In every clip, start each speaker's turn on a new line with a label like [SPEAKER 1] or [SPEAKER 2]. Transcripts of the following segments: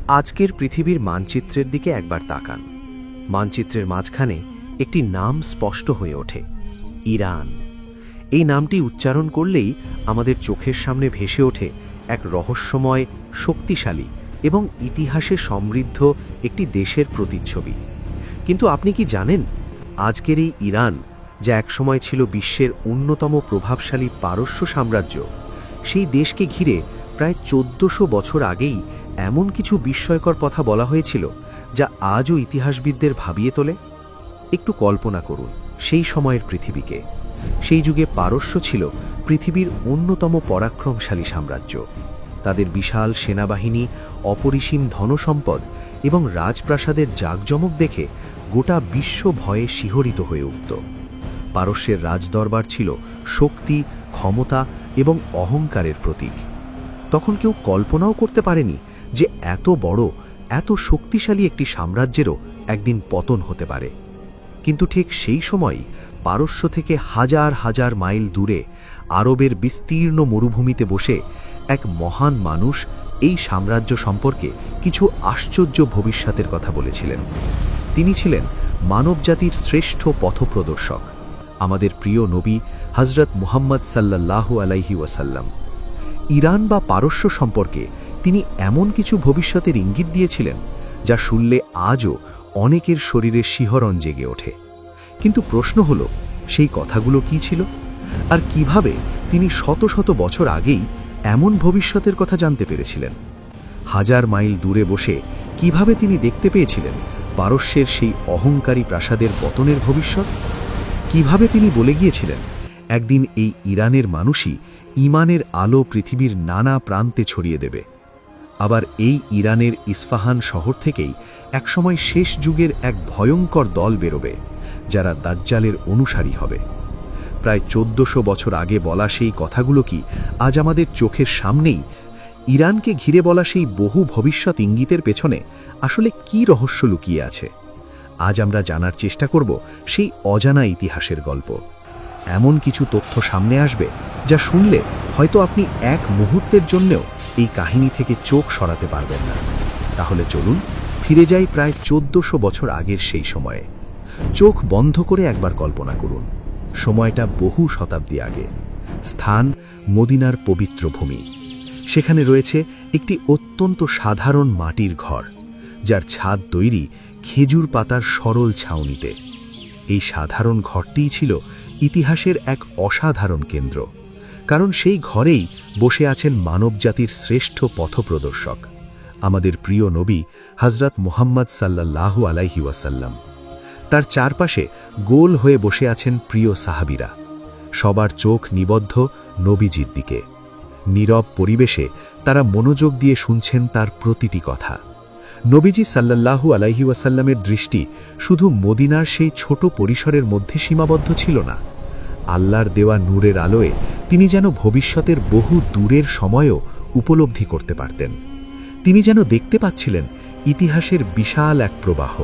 [SPEAKER 1] আজকের পৃথিবীর মানচিত্রের দিকে একবার তাকান। মানচিত্রের মাঝখানে একটি নাম স্পষ্ট হয়ে ওঠে, ইরান। এই নামটি উচ্চারণ করলেই আমাদের চোখের সামনে ভেসে ওঠে এক রহস্যময়, শক্তিশালী এবং ইতিহাসে সমৃদ্ধ একটি দেশের প্রতিচ্ছবি। কিন্তু আপনি কি জানেন, আজকের এই ইরান, যা একসময় ছিল বিশ্বের অন্যতম প্রভাবশালী পারস্য সাম্রাজ্য, সেই দেশকে ঘিরে প্রায় 1400 বছর আগেই এমন কিছু বিস্ময়কর কথা বলা হয়েছিল যা আজও ইতিহাসবিদদের ভাবিয়ে তোলে। একটু কল্পনা করুন সেই সময়ের পৃথিবীকে। সেই যুগে পারস্য ছিল পৃথিবীর অন্যতম পরাক্রমশালী সাম্রাজ্য। তাদের বিশাল সেনাবাহিনী, অপরিসীম ধনসম্পদ এবং রাজপ্রাসাদের জাঁকজমক দেখে গোটা বিশ্ব ভয়ে শিহরিত হয়ে উঠত। পারস্যের রাজদরবার ছিল শক্তি, ক্ষমতা এবং অহংকারের প্রতীক। তখন কেউ কল্পনাও করতে পারেনি যে এত বড়, এত শক্তিশালী একটি সাম্রাজ্যেরও একদিন পতন হতে পারে। কিন্তু ঠিক সেই সময়ই পারস্য থেকে হাজার হাজার মাইল দূরে আরবের বিস্তীর্ণ মরুভূমিতে বসে এক মহান মানুষ এই সাম্রাজ্য সম্পর্কে কিছু আশ্চর্য ভবিষ্যতের কথা বলেছিলেন। তিনি ছিলেন মানবজাতির শ্রেষ্ঠ পথপ্রদর্শক, আমাদের প্রিয় নবী হযরত মুহাম্মদ সাল্লাল্লাহু আলাইহি ওয়াসাল্লাম। ইরান বা পারস্য সম্পর্কে তিনি এমন কিছু ভবিষ্যতের ইঙ্গিত দিয়েছিলেন যা শুনলে আজও অনেকের শরীরে শিহরণ জেগে ওঠে। কিন্তু প্রশ্ন হল, সেই কথাগুলো কি ছিল, আর কিভাবে তিনি শত শত বছর আগেই এমন ভবিষ্যতের কথা জানতে পেরেছিলেন? হাজার মাইল দূরে বসে কিভাবে তিনি দেখতে পেয়েছিলেন পারস্যের সেই অহংকারী প্রাসাদের পতনের ভবিষ্যৎ? কিভাবে তিনি বলে গিয়েছিলেন একদিন এই ইরানের মানুষই ঈমানের আলো পৃথিবীর নানা প্রান্তে ছড়িয়ে দেবে? আবার এই ইরানের ইস্পাহান শহর থেকেই একসময় শেষ যুগের এক ভয়ঙ্কর দল বেরোবে, যারা দাজ্জালের অনুসারী হবে। প্রায় 1400 বছর আগে বলা সেই কথাগুলো কি আজ আমাদের চোখের সামনেই? ইরানকে ঘিরে বলা সেই বহু ভবিষ্যৎ ইঙ্গিতের পেছনে আসলে কি রহস্য লুকিয়ে আছে? আজ আমরা জানার চেষ্টা করব সেই অজানা ইতিহাসের গল্প। এমন কিছু তথ্য সামনে আসবে যা শুনলে হয়তো আপনি এক মুহূর্তের জন্যও এই কাহিনী থেকে চোখ সরাতে পারবেন না। তাহলে চলুন ফিরে যাই প্রায় 1400 বছর আগের সেই সময়ে। চোখ বন্ধ করে একবার কল্পনা করুন, সময়টা বহু শতাব্দী আগে। স্থান মদিনার পবিত্র ভূমি। সেখানে রয়েছে একটি অত্যন্ত সাধারণ মাটির ঘর, যার ছাদ তৈরি খেজুর পাতার সরল ছাউনিতে। এই সাধারণ ঘরটিই ছিল ইতিহাসের এক অসাধারণ কেন্দ্র, কারণ সেই ঘরেই বসে আছেন মানবজাতির শ্রেষ্ঠ পথপ্রদর্শক, আমাদের প্রিয় নবী হযরত মুহাম্মদ সাল্লাল্লাহু আলাইহি ওয়াসাল্লাম। তার চারপাশে গোল হয়ে বসে আছেন প্রিয় সাহাবীরা, সবার চোখ নিবদ্ধ নবীজির দিকে। নীরব পরিবেশে তারা মনোযোগ দিয়ে শুনছেন তার প্রতিটি কথা। নবীজি সাল্লাল্লাহু আলাইহি ওয়াসাল্লামের দৃষ্টি শুধু মদিনার সেই ছোট পরিসরের মধ্যে সীমাবদ্ধ ছিল না। আল্লাহর দেওয়া নূরের আলোয় তিনি যেন ভবিষ্যতের বহু দূরের সময়ও উপলব্ধি করতে পারতেন। তিনি যেন দেখতে পাচ্ছিলেন ইতিহাসের বিশাল এক প্রবাহ,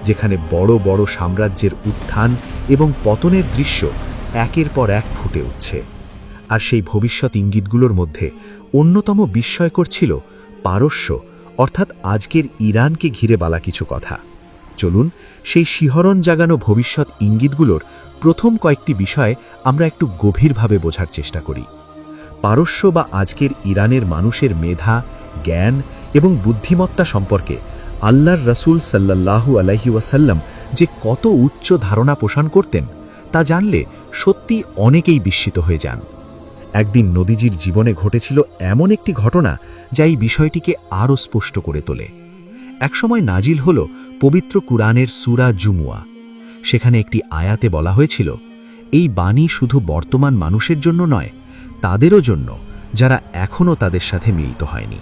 [SPEAKER 1] যেখানে বড় বড় সাম্রাজ্যের উত্থান এবং পতনের দৃশ্য একের পর এক ফুটে উঠছে। আর সেই ভবিষ্যৎ ইঙ্গিতগুলোর মধ্যে অন্যতম বিস্ময়কর ছিল পারস্য, অর্থাৎ আজকের ইরানকে ঘিরে বলা কিছু কথা। চলুন সেই শিহরণ জাগানো ভবিষ্যৎ ইঙ্গিতগুলোর প্রথম কয়েকটি বিষয় আমরা একটু গভীরভাবে বোঝার চেষ্টা করি। পারস্য বা আজকের ইরানের মানুষের মেধা, জ্ঞান এবং বুদ্ধিমত্তা সম্পর্কে আল্লাহর রাসূল সাল্লাল্লাহু আলাইহি ওয়াসাল্লাম যে কত উচ্চ ধারণা পোষণ করতেন তা জানলে সত্যি অনেকেই বিস্মিত হয়ে যান। একদিন নবীজির জীবনে ঘটেছিল এমন একটি ঘটনা যা এই বিষয়টিকে আরও স্পষ্ট করে তোলে। একসময় নাজিল হল পবিত্র কুরআনের সূরা জুমুয়া। সেখানে একটি আয়াতে বলা হয়েছিল, এই বাণী শুধু বর্তমান মানুষের জন্য নয়, তাদেরও জন্য যারা এখনও তাদের সাথে মিলিত হয়নি।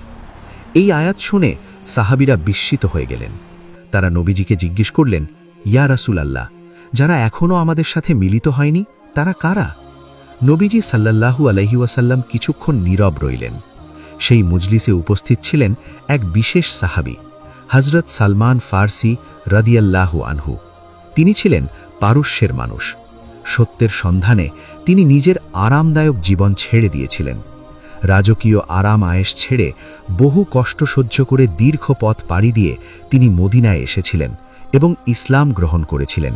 [SPEAKER 1] এই আয়াত শুনে সাহাবীরা বিস্মিত হয়ে গেলেন। তারা নবীজিকে জিজ্ঞেস করলেন, ইয়া রাসূলাল্লাহ, যারা এখনও আমাদের সাথে মিলিত হয়নি তারা কারা? নবীজি সাল্লাল্লাহু আলাইহি ওয়াসাল্লাম কিছুক্ষণ নীরব রইলেন। সেই মজলিসে উপস্থিত ছিলেন এক বিশেষ সাহাবী, হযরত সালমান ফারসি রাদিয়াল্লাহু আনহু। তিনি ছিলেন পারস্যের মানুষ। সত্যের সন্ধানে তিনি নিজের আরামদায়ক জীবন ছেড়ে দিয়েছিলেন। রাজকীয় আরাম আয়েশ ছেড়ে বহু কষ্ট সহ্য করে দীর্ঘ পথ পাড়ি দিয়ে তিনি মদিনায় এসেছিলেন এবং ইসলাম গ্রহণ করেছিলেন।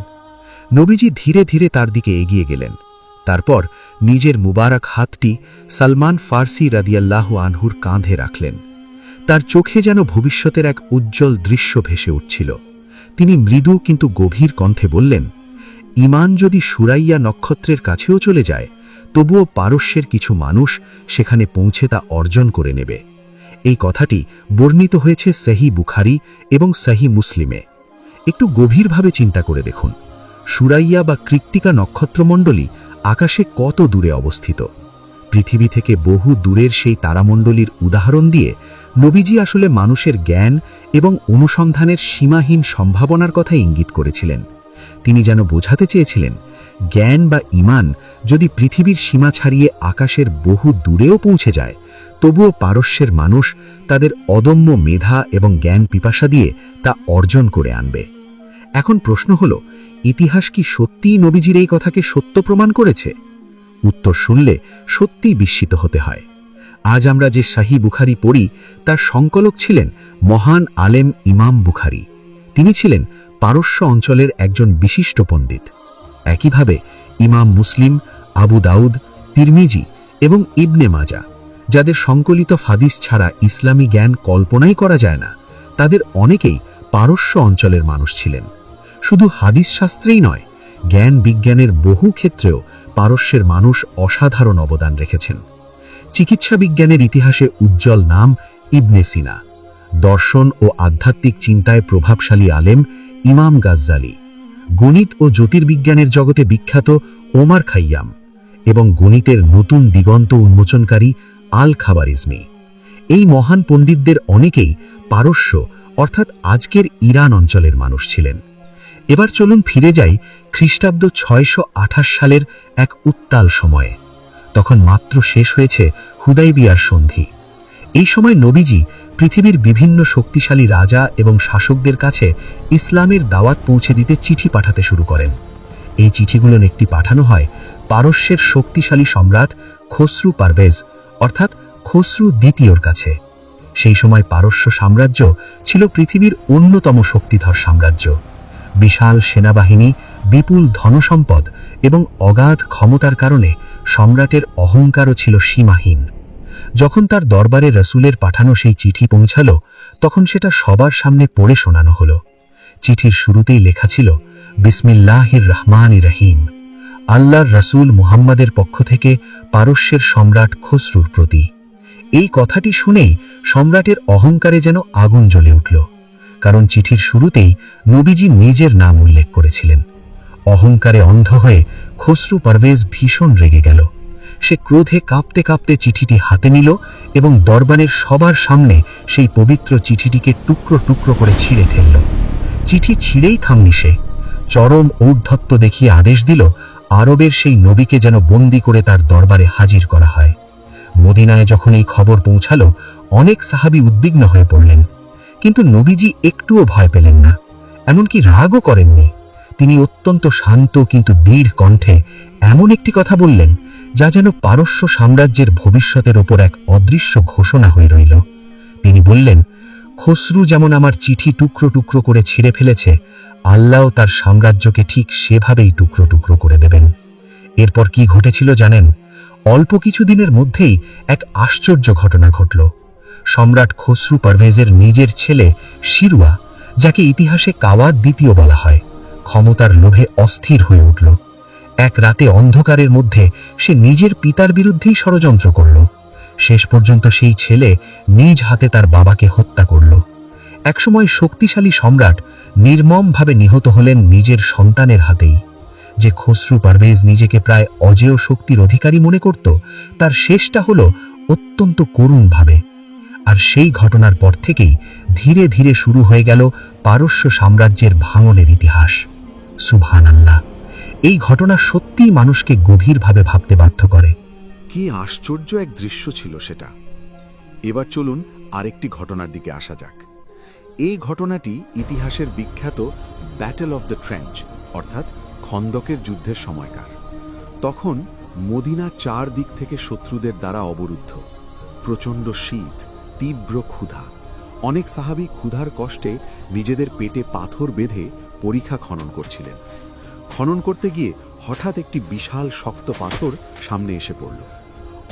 [SPEAKER 1] নবীজি ধীরে ধীরে তার দিকে এগিয়ে গেলেন। তারপর নিজের মুবারক হাতটি সালমান ফার্সি রাদিয়াল্লাহু আনহুর কাঁধে রাখলেন। তার চোখে যেন ভবিষ্যতের এক উজ্জ্বল দৃশ্য ভেসে উঠছিল। তিনি মৃদু কিন্তু গভীর কণ্ঠে বললেন, ঈমান যদি সুরাইয়া নক্ষত্রের কাছেও চলে যায়, তবুও পারস্যের কিছু মানুষ সেখানে পৌঁছে তা অর্জন করে নেবে। এই কথাটি বর্ণিত হয়েছে সহিহ বুখারী এবং সহিহ মুসলিমে। একটু গভীরভাবে চিন্তা করে দেখুন, সুরাইয়া বা কৃত্তিকা নক্ষত্রমণ্ডলী আকাশে কত দূরে অবস্থিত। পৃথিবী থেকে বহু দূরের সেই তারামণ্ডলীর উদাহরণ দিয়ে নবীজি আসলে মানুষের জ্ঞান এবং অনুসন্ধানের সীমাহীন সম্ভাবনার কথা ইঙ্গিত করেছিলেন। তিনি যেন বোঝাতে চেয়েছিলেন, জ্ঞান বা ঈমান যদি পৃথিবীর সীমা ছাড়িয়ে আকাশের বহু দূরেও পৌঁছে যায়, তবুও পারস্যের মানুষ তাদের অদম্য মেধা এবং জ্ঞান পিপাসা দিয়ে তা অর্জন করে আনবে। এখন প্রশ্ন হল, ইতিহাস কি সত্যিই নবীজির এই কথাকে সত্য প্রমাণ করেছে? উত্তর শুনলে সত্যিই বিস্মিত হতে হয়। আজ আমরা যে সহিহ বুখারী পড়ি, তার সংকলক ছিলেন মহান আলেম ইমাম বুখারী। তিনি ছিলেন পারস্য অঞ্চলের একজন বিশিষ্ট পণ্ডিত। একইভাবে ইমাম মুসলিম, আবু দাউদ, তিরমিজি এবং ইবনে মাজা, যাদের সংকলিত হাদিস ছাড়া ইসলামী জ্ঞান কল্পনাই করা যায় না, তাদের অনেকেই পারস্য অঞ্চলের মানুষ ছিলেন। শুধু হাদিস শাস্ত্রেই নয়, জ্ঞান বিজ্ঞানের বহু ক্ষেত্রেও পারস্যের মানুষ অসাধারণ অবদান রেখেছেন। চিকিৎসা বিজ্ঞানের ইতিহাসে উজ্জ্বল নাম ইবনে সিনা, দর্শন ও আধ্যাত্মিক চিন্তায় প্রভাবশালী আলেম ইমাম গাজ্জালি, গণিত ও জ্যোতির্বিজ্ঞানের জগতে বিখ্যাত ওমর খাইয়াম এবং গণিতের নতুন দিগন্ত উন্মোচনকারী আল খাবারিজমি। এই মহান পণ্ডিতদের অনেকেই পারস্য অর্থাৎ আজকের ইরান অঞ্চলের মানুষ ছিলেন। এবার চলুন ফিরে যাই খ্রিস্টাব্দ 628 সালের এক উত্তাল সময়ে। তখন মাত্র শেষ হয়েছে হুদাইবিয়ার সন্ধি। এই সময় নবীজি পৃথিবীর বিভিন্ন শক্তিশালী রাজা এবং শাসকদের কাছে ইসলামের দাওয়াত পৌঁছে দিতে চিঠি পাঠাতে শুরু করেন। এই চিঠিগুলোর একটি পাঠানো হয় পারস্যের শক্তিশালী সম্রাট খসরু পারভেজ অর্থাৎ খসরু দ্বিতীয়র কাছে। সেই সময় পারস্য সাম্রাজ্য ছিল পৃথিবীর অন্যতম শক্তিধর সাম্রাজ্য। বিশাল সেনাবাহিনী, বিপুল ধনসম্পদ এবং অগাধ ক্ষমতার কারণে সম্রাটের অহংকারও ছিল সীমাহীন। যখন তার দরবারে রসুলের পাঠানো সেই চিঠি পৌঁছালো, তখন সেটা সবার সামনে পড়ে শোনানো হলো। চিঠির শুরুতেই লেখা ছিল, বিসমিল্লাহির রহমানির রহিম, আল্লাহর রসুল মুহাম্মাদের পক্ষ থেকে পারস্যের সম্রাট খসরুর প্রতি। এই কথাটি শুনেই সম্রাটের অহংকারে যেন আগুন জ্বলে উঠল, কারণ চিঠির শুরুতেই নবীজি নিজের নাম উল্লেখ করেছিলেন। অহংকারে অন্ধ হয়ে খসরু পারভেজ ভীষণ রেগে গেল। সে ক্রোধে কাঁপতে কাঁপতে চিঠিটি হাতে নিল এবং দরবারের সবার সামনে সেই পবিত্র চিঠিটিকে টুকরো টুকরো করে ছিঁড়ে ফেলল। চিঠি ছিঁড়েই থামনি সে, চরম ঔদ্ধত্য দেখিয়ে আদেশ দিল আরবের সেই নবীকে যেন বন্দী করে তার দরবারে হাজির করা হয়। মদিনায় যখন এই খবর পৌঁছালো, অনেক সাহাবী উদ্বিগ্ন হয়ে পড়লেন, কিন্তু নবীজি একটুও ভয় পেলেন না, এমনকি রাগও করেননি। তিনি অত্যন্ত শান্ত কিন্তু দৃঢ় কণ্ঠে এমন একটি কথা বললেন, যা যেন পারস্য সাম্রাজ্যের ভবিষ্যতের ওপর এক অদৃশ্য ঘোষণা হয়ে রইল। তিনি বললেন, খসরু যেমন আমার চিঠি টুকরো টুকরো করে ছিঁড়ে ফেলেছে, আল্লাহও তার সাম্রাজ্যকে ঠিক সেভাবেই টুকরো টুকরো করে দেবেন। এরপর কি ঘটেছিল জানেন? অল্প কিছুদিনের মধ্যেই এক আশ্চর্য ঘটনা ঘটল। সম্রাট খসরু পারভেজের নিজের ছেলে শিরুয়া, যাকে ইতিহাসে কাওয়াদ দ্বিতীয় বলা হয়, ক্ষমতার লোভে অস্থির হয়ে উঠল। এক রাতে অন্ধকারের মধ্যে সে নিজের পিতার বিরুদ্ধেই ষড়যন্ত্র করল। শেষ পর্যন্ত সেই ছেলে নিজ হাতে তার বাবাকে হত্যা করল। একসময় শক্তিশালী সম্রাট নির্মমভাবে নিহত হলেন নিজের সন্তানের হাতেই। যে খসরু পারভেজ নিজেকে প্রায় অজেয় শক্তির অধিকারী মনে করত, তার শেষটা হলো অত্যন্ত করুণভাবে। আর সেই ঘটনার পর থেকেই ধীরে ধীরে শুরু হয়ে গেল পারস্য সাম্রাজ্যের ভাঙনের ইতিহাস। সুবহানাল্লাহ! এই ঘটনা সত্যিই মানুষকে গভীরভাবে ভাবতে বাধ্য করে।
[SPEAKER 2] কি আশ্চর্য এক দৃশ্য ছিল সেটা। এবার চলুন আরেকটি ঘটনার দিকে আসা যাক। এই ঘটনাটি ইতিহাসের বিখ্যাত ব্যাটল অফ দ্য ট্রেঞ্চ অর্থাৎ খন্দকের যুদ্ধের সময়কার। তখন মদিনা চার দিক থেকে শত্রুদের দ্বারা অবরুদ্ধ। প্রচণ্ড শীত, তীব্র ক্ষুধা। অনেক সাহাবী ক্ষুধার কষ্টে নিজেদের পেটে পাথর বেঁধে পরিখা খনন করছিলেন। খনন করতে গিয়ে হঠাৎ একটি বিশাল শক্ত পাথর সামনে এসে পড়ল।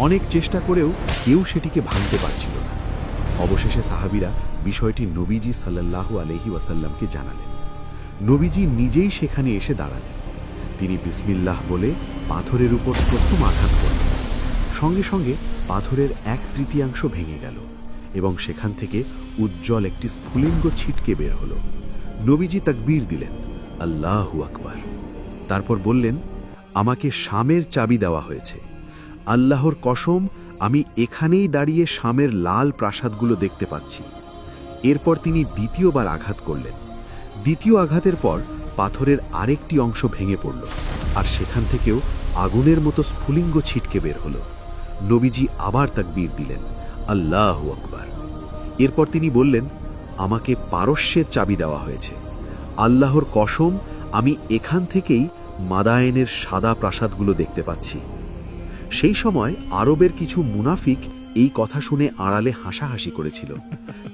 [SPEAKER 2] অনেক চেষ্টা করেও কেউ সেটিকে ভাঙতে পারছিল না। অবশেষে সাহাবীরা বিষয়টি নবীজি সাল্লাল্লাহু আলাইহি ওয়াসাল্লামকে জানালেন। নবীজি নিজেই সেখানে এসে দাঁড়ালেন। তিনি বিসমিল্লাহ বলে পাথরের উপর প্রথম আঘাত করলেন। সঙ্গে সঙ্গে পাথরের 1/3 ভেঙে গেল এবং সেখান থেকে উজ্জ্বল একটি স্ফুলিঙ্গ ছিটকে বের হল। নবীজি তাকবীর দিলেন, আল্লাহু আকবার। তারপর বললেন, আমাকে শামের চাবি দেওয়া হয়েছে। আল্লাহর কসম, আমি এখানেই দাঁড়িয়ে শামের লাল প্রাসাদগুলো দেখতে পাচ্ছি। এরপর তিনি দ্বিতীয়বার আঘাত করলেন। দ্বিতীয় আঘাতের পর পাথরের আরেকটি অংশ ভেঙে পড়ল, আর সেখান থেকেও আগুনের মতো স্ফুলিঙ্গ ছিটকে বের হল। নবীজি আবার তাকবীর দিলেন, আল্লাহু আকবার। এরপর তিনি বললেন, আমাকে পারস্যের চাবি দেওয়া হয়েছে। আল্লাহর কসম, আমি এখান থেকেই মাদায়েনের সাদা প্রাসাদগুলো দেখতে পাচ্ছি। সেই সময় আরবের কিছু মুনাফিক এই কথা শুনে আড়ালে হাসাহাসি করেছিল।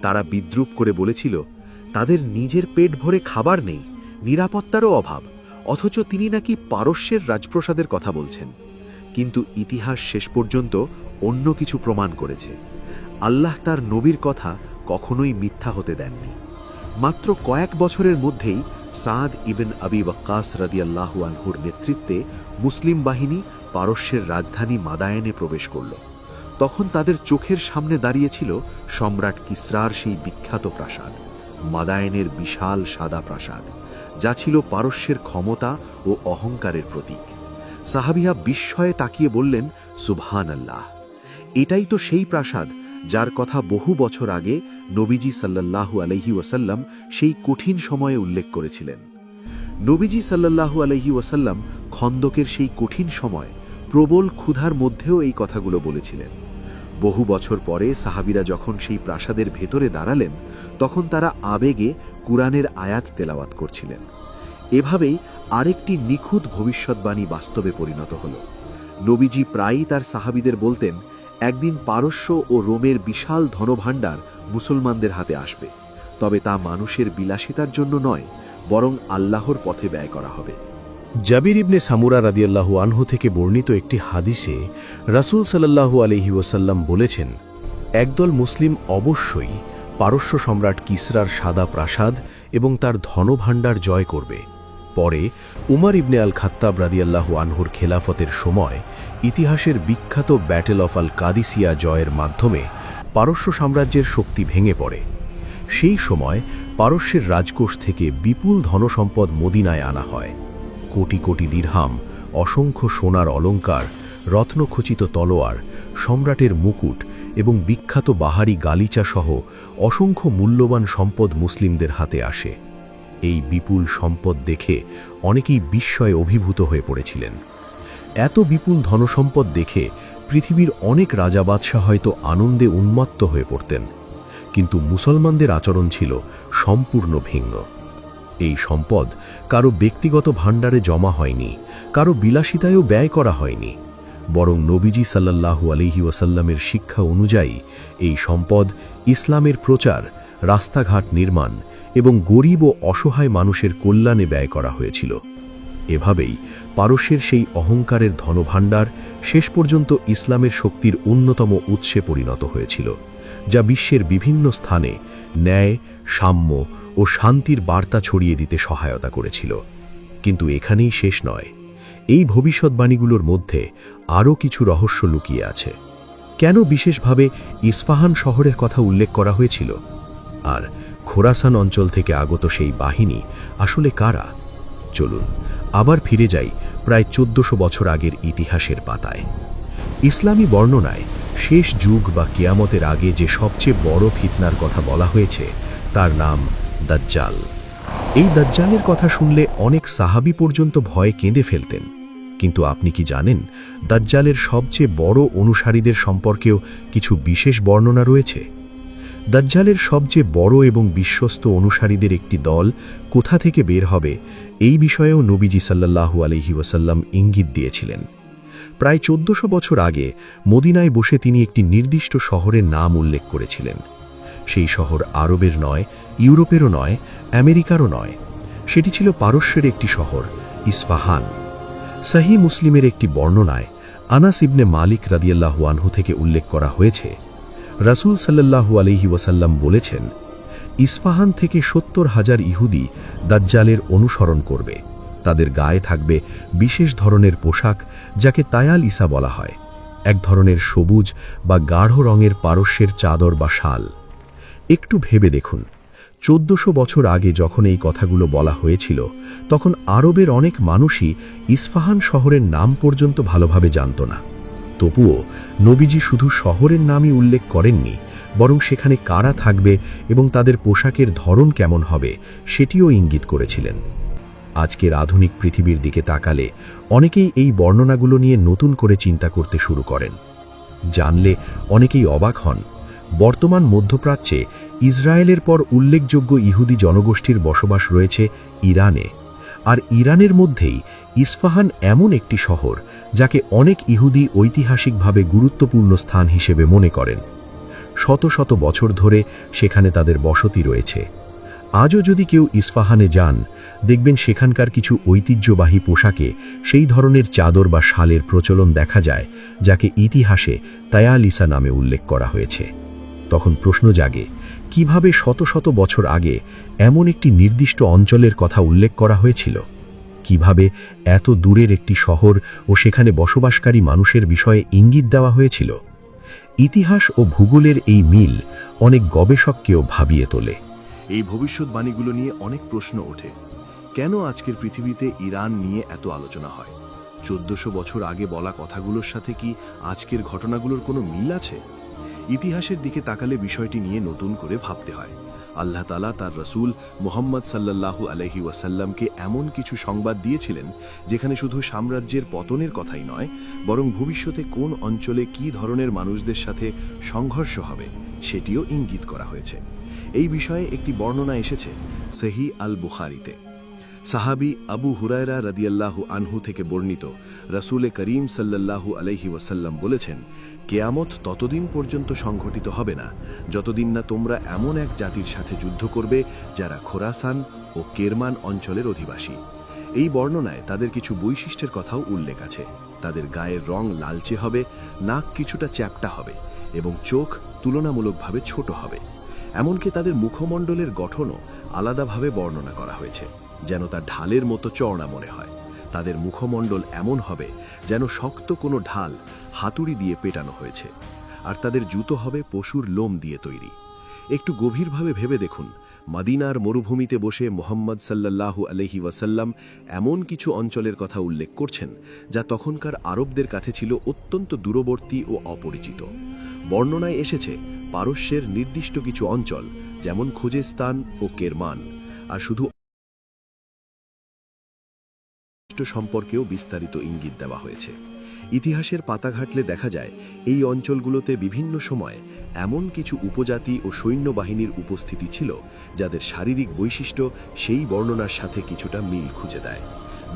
[SPEAKER 2] তারা বিদ্রূপ করে বলেছিল, তাদের নিজের পেট ভরে খাবার নেই, নিরাপত্তারও অভাব, অথচ তিনি নাকি পারস্যের রাজপ্রাসাদের কথা বলছেন। কিন্তু ইতিহাস শেষ পর্যন্ত অন্য কিছু প্রমাণ করেছে। আল্লাহ তার নবীর কথা কখনোই মিথ্যা হতে দেননি। মাত্র কয়েক বছরের মধ্যেই সাদ ইবন আবি ওয়াক্কাস রাদিয়াল্লাহু আনহুর নেতৃত্বে মুসলিম বাহিনী পারস্যের রাজধানী মাদায়েনে প্রবেশ করল। তখন তাদের চোখের সামনে দাঁড়িয়েছিল সম্রাট কিসরার সেই বিখ্যাত প্রাসাদ, মাদায়েনের বিশাল সাদা প্রাসাদ, যা ছিল পারস্যের ক্ষমতা ও অহংকারের প্রতীক। সাহাবিয়া বিস্ময়ে তাকিয়ে বললেন, সুবহানাল্লাহ, এটাই তো সেই প্রাসাদ যার কথা বহু বছর আগে নবীজি সাল্লাল্লাহু আলাইহি ওয়াসাল্লাম সেই কঠিন সময়ে উল্লেখ করেছিলেন। নবীজি সাল্লাল্লাহু আলাইহি ওয়াসাল্লাম খন্দকের সেই কঠিন সময় প্রবল ক্ষুধার মধ্যেও এই কথাগুলো বলেছিলেন। বহু বছর পরে সাহাবীরা যখন সেই প্রাসাদের ভেতরে দাঁড়ালেন, তখন তারা আবেগে কুরআনের আয়াত তেলাওয়াত করছিলেন। এভাবেই আরেকটি নিখুঁত ভবিষ্যৎবাণী বাস্তবে পরিণত হল। নবীজি প্রায়ই তার সাহাবীদের বলতেন, একদিন পারস্য ও রোমের বিশাল ধনভাণ্ডার মুসলমানদের হাতে আসবে, তবে তা মানুষের বিলাসিতার জন্য নয়, বরং আল্লাহর পথে ব্যয় করা হবে।
[SPEAKER 3] জাবির ইবনে সামুরা রাদিয়াল্লাহু আনহু থেকে বর্ণিত একটি হাদিসে রাসূল সাল্লাল্লাহু আলাইহি ওয়াসাল্লাম বলেছেন, একদল মুসলিম অবশ্যই পারস্য সম্রাট কিসরার সাদা প্রাসাদ এবং তার ধনভাণ্ডার জয় করবে। পরে উমর ইবনে আল খাত্তাব রাদিয়াল্লাহু আনহুর খেলাফতের সময় ইতিহাসের বিখ্যাত ব্যাটেল অফ আল কাদিসিয়া জয়ের মাধ্যমে পারস্য সাম্রাজ্যের শক্তি ভেঙে পড়ে। সেই সময় পারস্যের রাজকোষ থেকে বিপুল ধনসম্পদ মদিনায় আনা হয়। কোটি কোটি দিরহাম, অসংখ্য সোনার অলঙ্কার, রত্নখচিত তলোয়ার, সম্রাটের মুকুট এবং বিখ্যাত বাহারি গালিচা সহ অসংখ্য মূল্যবান সম্পদ মুসলিমদের হাতে আসে। এই বিপুল সম্পদ দেখে অনেকেই বিস্ময়ে অভিভূত হয়ে পড়েছিলেন। এত বিপুল ধনসম্পদ দেখে পৃথিবীর অনেক রাজা বাদশাহ হয়তো আনন্দে উন্মত্ত হয়ে পড়তেন, কিন্তু মুসলমানদের আচরণ ছিল সম্পূর্ণ ভিন্ন। এই সম্পদ কারো ব্যক্তিগত ভাণ্ডারে জমা হয়নি, কারো বিলাসিতায়ও ব্যয় করা হয়নি, বরং নবীজি সাল্লাল্লাহু আলাইহি ওয়াসাল্লামের শিক্ষা অনুযায়ী এই সম্পদ ইসলামের প্রচার, রাস্তাঘাট নির্মাণ এবং গরিব ও অসহায় মানুষের কল্যাণে ব্যয় করা হয়েছিল। এভাবেই পারস্যের সেই অহংকারের ধনভাণ্ডার শেষ পর্যন্ত ইসলামের শক্তির অন্যতম উৎসে পরিণত হয়েছিল, যা বিশ্বের বিভিন্ন স্থানে ন্যায়, সাম্য ও শান্তির বার্তা ছড়িয়ে দিতে সহায়তা করেছিল। কিন্তু এখানেই শেষ নয়। এই ভবিষ্যৎবাণীগুলোর মধ্যে আরও কিছু রহস্য লুকিয়ে আছে। কেন বিশেষভাবে ইস্পাহান শহরের কথা উল্লেখ করা হয়েছিল? আর খোরাসান অঞ্চল থেকে আগত সেই বাহিনী আসলে কারা? চলুন আবার ফিরে যাই প্রায় 1400 বছর আগের ইতিহাসের পাতায়। ইসলামী বর্ণনায় শেষ যুগ বা কিয়ামতের আগে যে সবচেয়ে বড় ফিতনার কথা বলা হয়েছে তার নাম দাজ্জাল। এই দাজ্জালের কথা শুনলে অনেক সাহাবী পর্যন্ত ভয়ে কেঁদে ফেলতেন। কিন্তু আপনি কি জানেন, দাজ্জালের সবচেয়ে বড় অনুসারীদের সম্পর্কেও কিছু বিশেষ বর্ণনা রয়েছে? দাজ্জালের সবচেয়ে বড় এবং বিশ্বস্ত অনুসারীদের একটি দল কোথা থেকে বের হবে, এই বিষয়েও নবীজি সাল্লাল্লাহু আলাইহি ওয়াসাল্লাম ইঙ্গিত দিয়েছিলেন। প্রায় 1400 বছর আগে মদিনায় বসে তিনি একটি নির্দিষ্ট শহরের নাম উল্লেখ করেছিলেন। সেই শহর আরবের নয়, ইউরোপেরও নয়, আমেরিকারও নয়। সেটি ছিল পারস্যের একটি শহর, ইস্পাহান। সহিহ মুসলিমের একটি বর্ণনায় আনাস ইবনে মালিক রাদিয়াল্লাহু আনহু থেকে উল্লেখ করা হয়েছে, রাসূল সাল্লাল্লাহু আলাইহি ওয়াসাল্লাম বলেছেন, ইস্পাহান থেকে 70,000 ইহুদি দাজ্জালের অনুসরণ করবে। তাদের গায়ে থাকবে বিশেষ ধরনের পোশাক, যাকে তায়াল ইসা বলা হয়, এক ধরনের সবুজ বা গাঢ় রঙের পারস্যের চাদর বা শাল। একটু ভেবে দেখুন, 1400 বছর আগে যখন এই কথাগুলো বলা হয়েছিল, তখন আরবের অনেক মানুষই ইস্পাহান শহরের নাম পর্যন্ত ভালোভাবে জানত না। তবুও নবীজি শুধু শহরের নামই উল্লেখ করেননি, বরং সেখানে কারা থাকবে এবং তাদের পোশাকের ধরন কেমন হবে সেটিও ইঙ্গিত করেছিলেন। আজকের আধুনিক পৃথিবীর দিকে তাকালে অনেকেই এই বর্ণনাগুলো নিয়ে নতুন করে চিন্তা করতে শুরু করেন। জানলে অনেকেই অবাক হন, বর্তমান মধ্যপ্রাচ্যে ইসরায়েলের পর উল্লেখযোগ্য ইহুদি জনগোষ্ঠীর বসবাস রয়েছে ইরানে, আর ইরানের মধ্যেই ইস্পাহান এমন একটি শহর যাকে অনেক ইহুদি ঐতিহাসিকভাবে গুরুত্বপূর্ণ স্থান হিসেবে মনে করেন। শত শত বছর ধরে সেখানে তাদের বসতি রয়েছে। আজও যদি কেউ ইস্পাহানে যান, দেখবেন সেখানকার কিছু ঐতিহ্যবাহী পোশাকে সেই ধরনের চাদর বা শালের প্রচলন দেখা যায়, যাকে ইতিহাসে তায়াল ইসা নামে উল্লেখ করা হয়েছে। তখন প্রশ্ন জাগে, কিভাবে শত শত বছর আগে এমন একটি নির্দিষ্ট অঞ্চলের কথা উল্লেখ করা হয়েছিল? কিভাবে এত দূরের একটি শহর ও সেখানে বসবাসকারী মানুষের বিষয়ে ইঙ্গিত দেওয়া হয়েছিল? ইতিহাস ও ভূগোলের এই মিল অনেক গবেষককেও ভাবিয়ে তোলে।
[SPEAKER 2] এই ভবিষ্যৎবাণীগুলো নিয়ে অনেক প্রশ্ন ওঠে। কেন আজকের পৃথিবীতে ইরান নিয়ে এত আলোচনা হয়? 1400 বছর আগে বলা কথাগুলোর সাথে কি আজকের ঘটনাগুলোর কোনো মিল আছে? ইতিহাসের দিকে তাকালে বিষয়টি নিয়ে নতুন করে ভাবতে হয়। আল্লাহ তাআলা তার রাসূল মুহাম্মদ সাল্লাল্লাহু আলাইহি ওয়াসাল্লামকে এমন কিছু সংবাদ দিয়েছিলেন, যেখানে শুধু সাম্রাজ্যের পতনের কথাই নয়, বরং ভবিষ্যতে কোন অঞ্চলে কী ধরনের মানুষদের সাথে সংঘর্ষ হবে সেটিও ইঙ্গিত করা হয়েছে। এই বিষয়ে একটি বর্ণনা এসেছে সহিহ আল বুখারীতে। সাহাবী আবু হুরায়রা রাদিয়াল্লাহু আনহু থেকে বর্ণিত, রাসূল করিম সাল্লাল্লাহু আলাইহি ওয়াসাল্লাম বলেছেন, কিয়ামত ততদিন পর্যন্ত সংঘটিত হবে না যতদিন না তোমরা এমন এক জাতির সাথে যুদ্ধ করবে যারা খোরাসান ও কেরমান অঞ্চলের অধিবাসী। এই বর্ণনায় তাদের কিছু বৈশিষ্ট্যের কথাও উল্লেখ আছে। তাদের গায়ের রং লালচে হবে, নাক কিছুটা চ্যাপ্টা হবে এবং চোখ তুলনামূলকভাবে ছোট হবে। এমনকি তাদের মুখমণ্ডলের গঠনও আলাদাভাবে বর্ণনা করা হয়েছে, যেন তা ঢালের মতো চওড়া মনে হয়। তাদের মুখমণ্ডল এমন হবে যেন শক্ত কোনো ঢাল হাতুড়ি দিয়ে পেটানো হয়েছে, আর তাদের জুতো হবে পশুর লোম দিয়ে তৈরি। একটু গভীরভাবে ভেবে দেখুন, মদিনার মরুভূমিতে বসে মুহাম্মদ সাল্লাল্লাহু আলাইহি ওয়াসাল্লাম এমন কিছু অঞ্চলের কথা উল্লেখ করছেন যা তখনকার আরবদের কাছে ছিল অত্যন্ত দূরবর্তী ও অপরিচিত। বর্ণনায় এসেছে পারস্যের নির্দিষ্ট কিছু অঞ্চল, যেমন খুজেস্তান ও কেরমান, আর শুধু সম্পর্কেও বিস্তারিত ইঙ্গিত দেওয়া হয়েছে। ইতিহাসের পাতা ঘাটলে দেখা যায় এই অঞ্চলগুলোতে বিভিন্ন সময়ে এমন কিছু উপজাতি ও সৈন্যবাহিনীর উপস্থিতি ছিল যাদের শারীরিক বৈশিষ্ট্য সেই বর্ণনার সাথে কিছুটা মিল খুঁজে দেয়।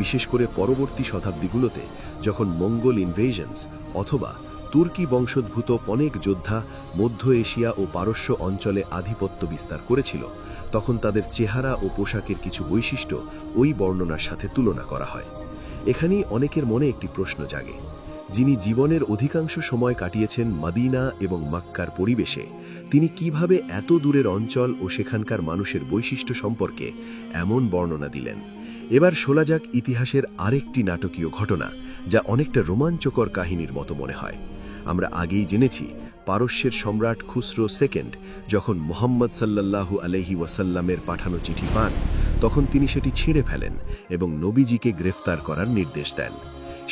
[SPEAKER 2] বিশেষ করে পরবর্তী শতাব্দীগুলোতে যখন মঙ্গল ইনভেশনস অথবা তুর্কি বংশোদ্ভূত অনেক যোদ্ধা মধ্য এশিয়া ও পারস্য অঞ্চলে আধিপত্য বিস্তার করেছিল, তখন তাদের চেহারা ও পোশাকের কিছু বৈশিষ্ট্য ওই বর্ণনার সাথে তুলনা করা হয়। এখানেই অনেকের মনে একটি প্রশ্ন জাগে, যিনি জীবনের অধিকাংশ সময় কাটিয়েছেন মদিনা এবং মক্কার পরিবেশে, তিনি কিভাবে এত দূরের অঞ্চল ও সেখানকার মানুষের বৈশিষ্ট্য সম্পর্কে এমন বর্ণনা দিলেন? এবার শোনা যাক ইতিহাসের আরেকটি নাটকীয় ঘটনা, যা অনেকটা রোমাঞ্চকর কাহিনীর মতো মনে হয়। আমরা আগেই জেনেছি, পারস্যের সম্রাট খুসরো সেকেন্ড যখন মুহাম্মদ সাল্লাল্লাহু আলাইহি ওয়াসাল্লামের পাঠানো চিঠি পান, তখন তিনি সেটি ছিঁড়ে ফেলেন এবং নবীজিকে গ্রেফতার করার নির্দেশ দেন।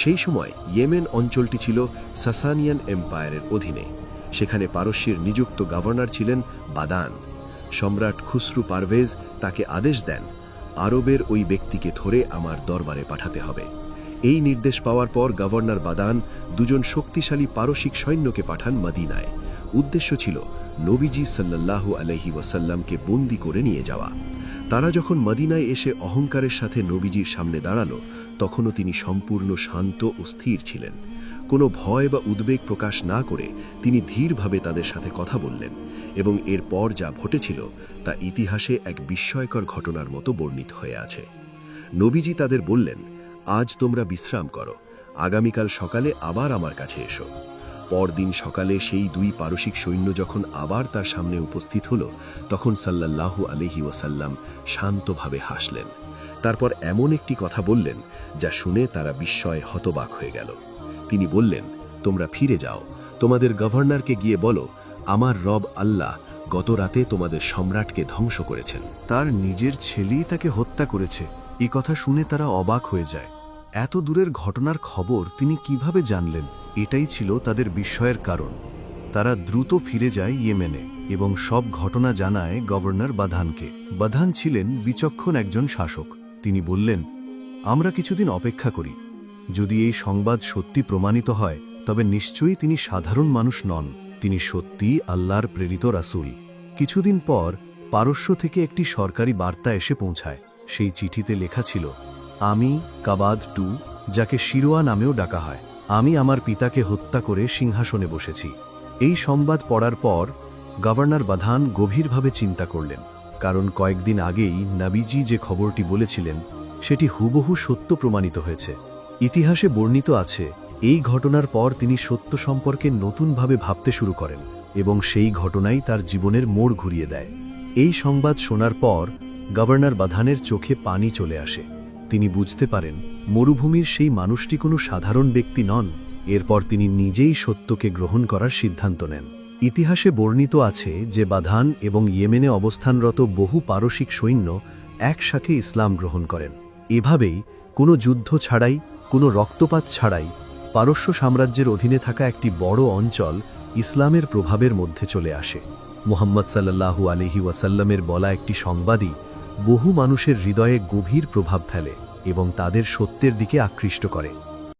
[SPEAKER 2] সেই সময় ইয়েমেন অঞ্চলটি ছিল সাসানিয়ান এম্পায়ারের অধীনে। সেখানে পারস্যের নিযুক্ত গভর্নর ছিলেন বাদান। সম্রাট খুসরু পারভেজ তাকে আদেশ দেন, আরবের ওই ব্যক্তিকে ধরে আমার দরবারে পাঠাতে হবে। এই নির্দেশ পাওয়ার পর গভর্নর বাদান দুজন শক্তিশালী পারসিক সৈন্যকে পাঠান মদিনায়। উদ্দেশ্য ছিল নবীজি সাল্লাল্লাহু আলাইহি ওয়াসাল্লামকে বন্দী করে নিয়ে যাওয়া। তারা যখন মদিনায় এসে অহংকারের সাথে নবীজির সামনে দাঁড়ালো, তখনও তিনি সম্পূর্ণ শান্ত ও স্থির ছিলেন।
[SPEAKER 3] কোনো ভয় বা উদ্বেগ প্রকাশ না করে তিনি ধীরভাবে তাদের সাথে কথা বললেন এবং এরপর যা ঘটেছিল তা ইতিহাসে এক বিস্ময়কর ঘটনার মতো বর্ণিত হয়ে আছে। নবীজি তাদের বললেন, আজ তোমরা বিশ্রাম করো, আগামীকাল সকালে আবার আমার কাছে এসো। পরদিন সকালে সেই দুই পারসিক সৈন্য যখন আবার তার সামনে উপস্থিত হল, তখন সাল্লাল্লাহু আলাইহি ওয়াসাল্লাম শান্তভাবে হাসলেন। তারপর এমন একটি কথা বললেন যা শুনে তারা বিস্ময়ে হতবাক হয়ে গেল। তিনি বললেন, তোমরা ফিরে যাও, তোমাদের গভর্নরকে গিয়ে বলো, আমার রব আল্লাহ গত রাতে তোমাদের সম্রাটকে ধ্বংস করেছেন।
[SPEAKER 4] তার নিজের ছেলেই তাকে হত্যা করেছে। এই কথা শুনে তারা অবাক হয়ে যায়। এত দূরের ঘটনার খবর তিনি কিভাবে জানলেন? এটাই ছিল তাদের বিস্ময়ের কারণ। তারা দ্রুত ফিরে যায় ইয়েমেনে এবং সব ঘটনা জানায় গভর্নর বাধানকে। বাধান ছিলেন বিচক্ষণ একজন শাসক। তিনি বললেন, আমরা কিছুদিন অপেক্ষা করি। যদি এই সংবাদ সত্যি প্রমাণিত হয় তবে নিশ্চয়ই তিনি সাধারণ মানুষ নন, তিনি সত্যিই আল্লাহর প্রেরিত রাসূল। কিছুদিন পর পারস্য থেকে একটি সরকারি বার্তা এসে পৌঁছায়। সেই চিঠিতে লেখা ছিল, আমি কাবাদ টু, যাকে শিরোয়া নামেও ডাকা হয়, আমি আমার পিতাকে হত্যা করে সিংহাসনে বসেছি। এই সংবাদ পড়ার পর গভর্নর বাধান গভীরভাবে চিন্তা করলেন, কারণ কয়েকদিন আগেই নবীজি যে খবরটি বলেছিলেন সেটি হুবহু সত্য প্রমাণিত হয়েছে। ইতিহাসে বর্ণিত আছে, এই ঘটনার পর তিনি সত্য সম্পর্কে নতুনভাবে ভাবতে শুরু করেন এবং সেই ঘটনাই তার জীবনের মোড় ঘুরিয়ে দেয়। এই সংবাদ শোনার পর গভর্নর বাধানের চোখে পানি চলে আসে। তিনি বুঝতে পারেন মরুভূমির সেই মানুষটি কোনো সাধারণ ব্যক্তি নন। এরপর তিনি নিজেই সত্যকে গ্রহণ করার সিদ্ধান্ত নেন। ইতিহাসে বর্ণিত আছে যে বাধান এবং ইয়েমেনে অবস্থানরত বহু পারসিক সৈন্য একসাথে ইসলাম গ্রহণ করেন। এভাবেই কোনো যুদ্ধ ছাড়াই, কোনো রক্তপাত ছাড়াই পারস্য সাম্রাজ্যের অধীনে থাকা একটি বড় অঞ্চল ইসলামের প্রভাবের মধ্যে চলে আসে। মুহাম্মদ সাল্লাল্লাহু আলাইহি ওয়াসাল্লামের বলা একটি সংবাদই বহু মানুষের হৃদয়ে গভীর প্রভাব ফেলে এবং তাদের সত্যের দিকে আকৃষ্ট করে।